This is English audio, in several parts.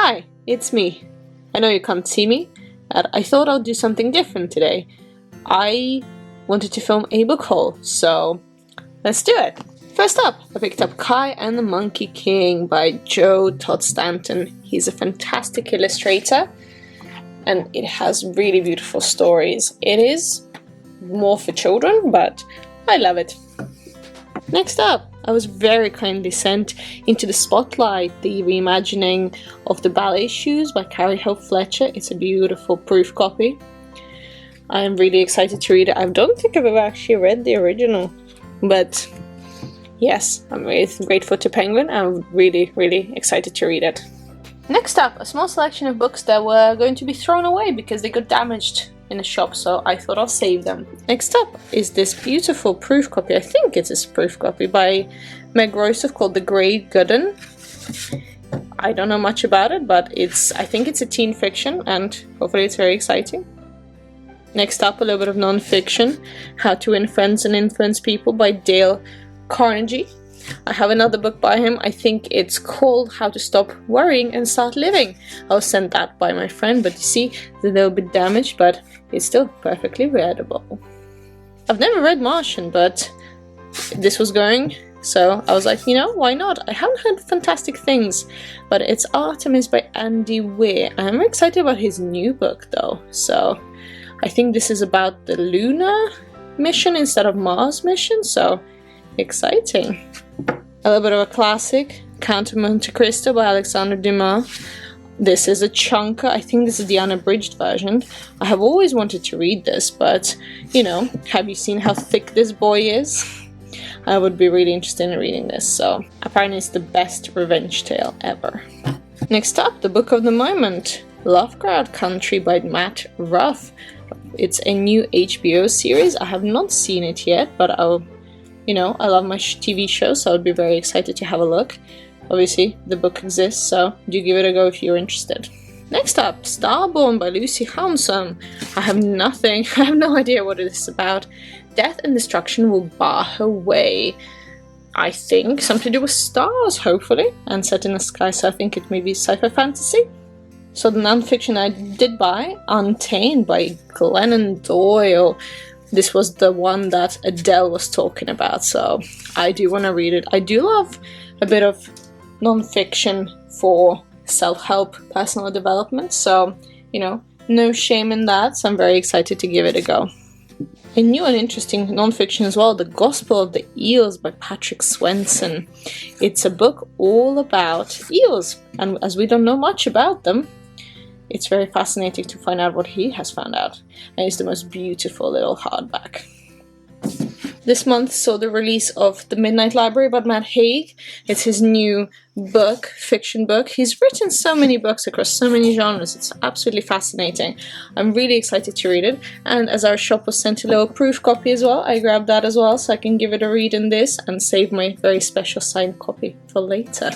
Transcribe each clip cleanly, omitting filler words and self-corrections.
Hi, it's me. I know you can't see me, but I thought I'll do something different today. I wanted to film a book haul, so let's do it. First up, I picked up Kai and the Monkey King by Joe Todd Stanton. He's a fantastic illustrator and it has really beautiful stories. It is more for children, but I love it. Next up, I was very kindly sent into the spotlight the reimagining of the Ballet Shoes by Carrie Hope Fletcher. It's a beautiful proof copy. I am really excited to read it. I don't think I've ever actually read the original, but yes, I'm really grateful to Penguin. I'm really excited to read it. Next up, a small selection of books that were going to be thrown away because they got damaged in a shop, so I thought I'll save them. Next up is this beautiful proof copy, I think it's a proof copy, by Meg Rosoff called The Grey Gooden. I don't know much about it, but I think it's a teen fiction and hopefully it's very exciting. Next up, a little bit of non-fiction, How to Win Friends and Influence People by Dale Carnegie. I have another book by him. I think it's called How to Stop Worrying and Start Living. I was sent that by my friend, but you see, it's a little bit damaged, but it's still perfectly readable. I've never read Martian, but this was going, so I was like, you know, why not? I haven't heard fantastic things, but it's Artemis by Andy Weir. I'm excited about his new book though, so I think this is about the lunar mission instead of Mars mission, so exciting. A little bit of a classic, Count of Monte Cristo by Alexandre Dumas. This is a chunker. I think this is the unabridged version. I have always wanted to read this, but, you know, have you seen how thick this boy is? I would be really interested in reading this, so apparently it's the best revenge tale ever. Next up, the book of the moment, Lovecraft Country by Matt Ruff. It's a new HBO series. I have not seen it yet, but I love my TV show, so I'd be very excited to have a look. Obviously, the book exists, so do give it a go if you're interested. Next up, Starborn by Lucy Hansson. I have no idea what it is about. Death and destruction will bar her way. I think something to do with stars, hopefully, and set in the sky, so I think it may be sci-fi fantasy. So the non-fiction I did buy, Untamed by Glennon Doyle. This was the one that Adele was talking about, so I do want to read it. I do love a bit of non-fiction for self-help, personal development, so, you know, no shame in that, so I'm very excited to give it a go. A new and interesting non-fiction as well, The Gospel of the Eels by Patrick Swenson. It's a book all about eels, and as we don't know much about them, it's very fascinating to find out what he has found out, and it's the most beautiful little hardback. This month saw the release of The Midnight Library by Matt Haig. It's his new book, fiction book. He's written so many books across so many genres. It's absolutely fascinating. I'm really excited to read it, and as our shop was sent a little proof copy as well, I grabbed that as well so I can give it a read in this and save my very special signed copy for later.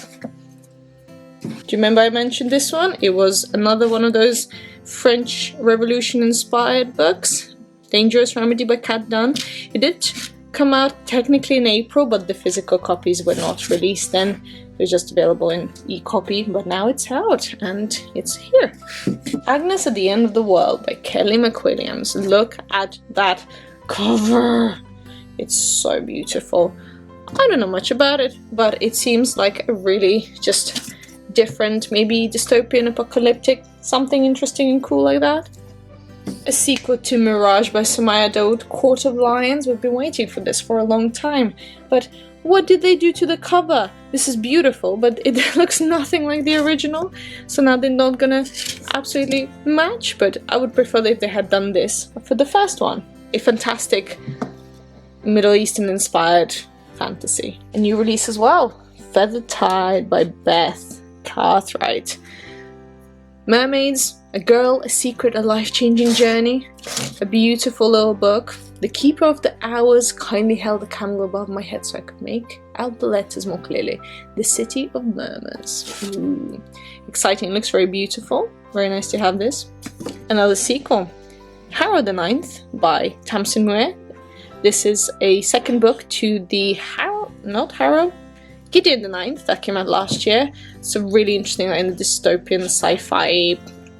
Do you remember I mentioned this one? It was another one of those French Revolution inspired books, Dangerous Remedy by Kat Dunn. It did come out technically in April, but the physical copies were not released then. It was just available in e-copy, but now it's out and it's here. Agnes at the End of the World by Kelly McWilliams. Look at that cover! It's so beautiful. I don't know much about it, but it seems like a really just different, maybe dystopian, apocalyptic, something interesting and cool like that. A sequel to Mirage by Samaya Daoud, Court of Lions. We've been waiting for this for a long time, but what did they do to the cover? This is beautiful, but it looks nothing like the original, so now they're not gonna absolutely match, but I would prefer if they had done this for the first one. A fantastic Middle Eastern inspired fantasy. A new release as well, Feathered Tide by Beth Cartwright. Mermaids, a girl, a secret, a life-changing journey. A beautiful little book. The Keeper of the Hours kindly held a candle above my head so I could make out the letters more clearly. The City of Murmurs. Ooh. Exciting, looks very beautiful. Very nice to have this. Another sequel, Harrow the Ninth by Tamsin Muir. This is a second book to the Gideon the Ninth that came out last year. It's a really interesting, like, in the dystopian sci-fi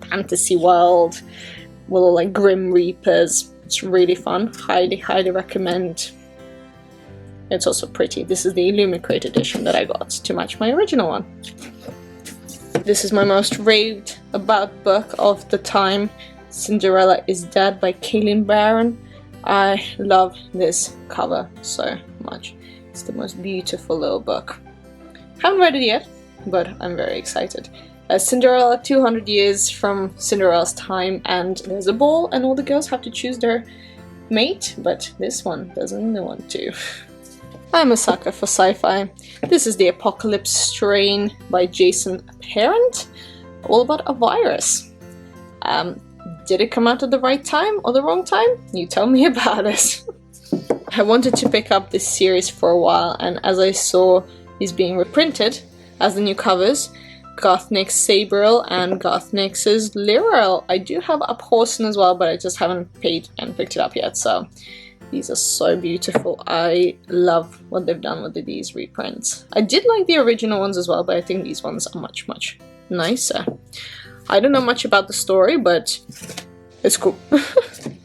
fantasy world with all like grim reapers. It's really fun. Highly, highly recommend. It's also pretty. This is the Illumicrate edition that I got to match my original one. This is my most raved about book of the time, Cinderella is Dead by Kaylin Barron. I love this cover so much. It's the most beautiful little book. Haven't read it yet, but I'm very excited. Cinderella, 200 years from Cinderella's time, and there's a ball and all the girls have to choose their mate, but this one doesn't want to. I'm a sucker for sci-fi. This is The Apocalypse Strain by Jason Parent, all about a virus. Did it come out at the right time or the wrong time? You tell me about it. I wanted to pick up this series for a while, and as I saw these being reprinted as the new covers, Garth Nix Sabriel and Garth Nix's Lirel. I do have Up Horsen as well, but I just haven't paid and picked it up yet, so these are so beautiful. I love what they've done with these reprints. I did like the original ones as well, but I think these ones are much, much nicer. I don't know much about the story, but it's cool.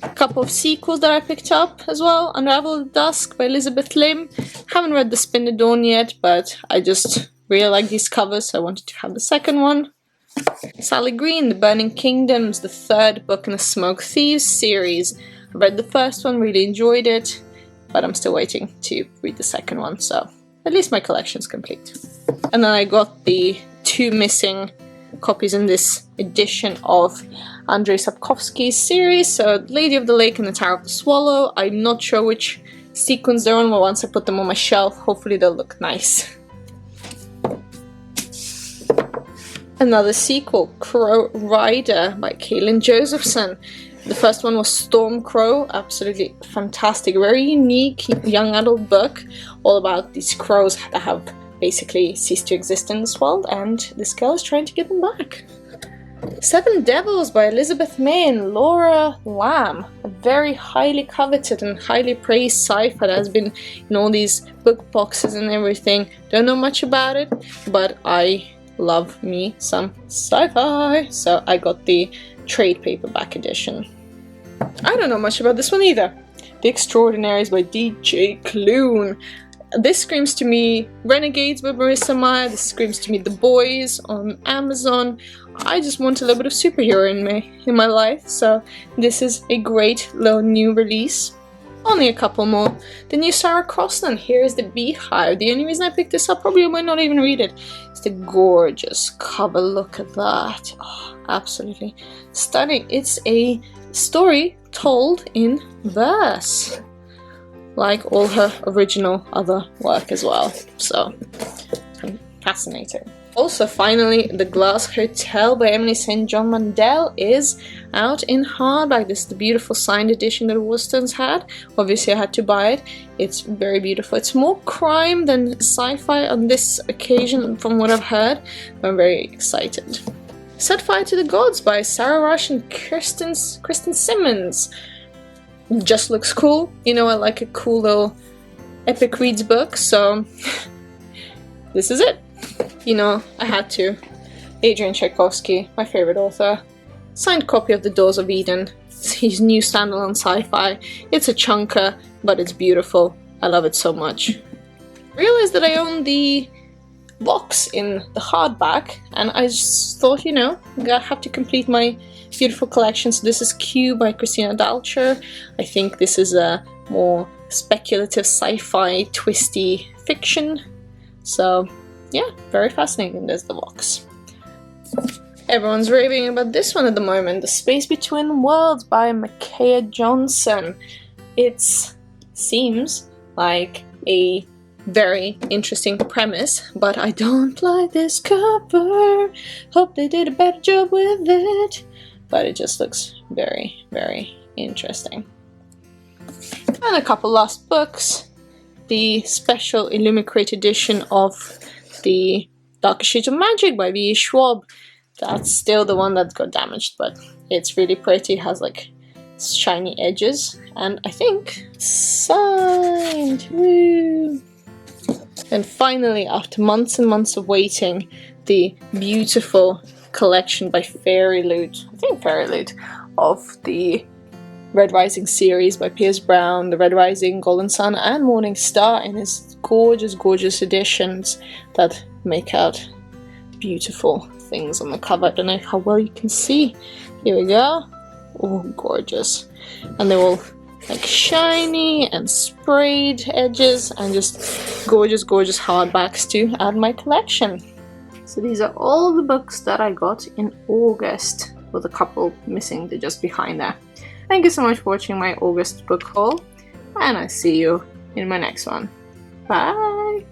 A couple of sequels that I picked up as well. Unraveled Dusk by Elizabeth Lim. Haven't read The Spin the Dawn yet, but I just really like these covers, so I wanted to have the second one. Sally Green, The Burning Kingdoms, the third book in the Smoke Thieves series. I read the first one, really enjoyed it, but I'm still waiting to read the second one, so at least my collection's complete. And then I got the 2 missing copies in this edition of Andrzej Sapkowski's series, so Lady of the Lake and the Tower of the Swallow. I'm not sure which sequence they're on, but once I put them on my shelf, hopefully they'll look nice. Another sequel, Crow Rider by Kaylin Josephson. The first one was Storm Crow, absolutely fantastic, very unique young adult book, all about these crows that have basically ceased to exist in this world, and this girl is trying to get them back. Seven Devils by Elizabeth May and Laura Lamb, a very highly coveted and highly praised sci-fi that has been in all these book boxes and everything. Don't know much about it, but I love me some sci-fi, so I got the trade paperback edition. I don't know much about this one either. The Extraordinaries by DJ Clune. This screams to me Renegades by Marissa Meyer. This screams to me The Boys on Amazon. I just want a little bit of superhero in my life, so this is a great little new release. Only a couple more. The new Sarah Crossan. Here is the Beehive. The only reason I picked this up, probably I might not even read it, is the gorgeous cover. Look at that. Oh, absolutely stunning. It's a story told in verse, like all her original other work as well. So, fascinating. Also, finally, The Glass Hotel by Emily St. John Mandel is out in hardback. This is the beautiful signed edition that Wollston's had. Obviously, I had to buy it. It's very beautiful. It's more crime than sci-fi on this occasion, from what I've heard. I'm very excited. Set Fire to the Gods by Sarah Rush and Kristen Simmons. Just looks cool. You know, I like a cool little epic reads book, so this is it. You know, I had to. Adrian Tchaikovsky, my favorite author. Signed copy of The Doors of Eden. It's his new standalone sci-fi. It's a chunker, but it's beautiful. I love it so much. I realized that I own the box in the hardback, and I just thought, you know, I have to complete my beautiful collection. So this is Q by Christina Dalcher. I think this is a more speculative sci-fi twisty fiction. So yeah, very fascinating. There's the box. Everyone's raving about this one at the moment, The Space Between Worlds by Micaiah Johnson. It seems like a very interesting premise, but I don't like this cover. Hope they did a better job with it. But it just looks very, very interesting. And a couple last books. The special Illumicrate edition of the Darker Shades of Magic by V.E. Schwab. That's still the one that got damaged, but it's really pretty. It has like shiny edges, and I think signed. Woo! And finally, after months and months of waiting, the beautiful collection by Fairy Loot, I think Fairy Loot, of the Red Rising series by Piers Brown, the Red Rising, Golden Sun, and Morning Star in his gorgeous, gorgeous editions that make out beautiful things on the cover. I don't know how well you can see. Here we go. Oh, gorgeous. And they're all like shiny and sprayed edges and just gorgeous, gorgeous hardbacks to add my collection. So these are all the books that I got in August, with a couple missing, they're just behind there. Thank you so much for watching my August book haul, and I'll see you in my next one. Bye!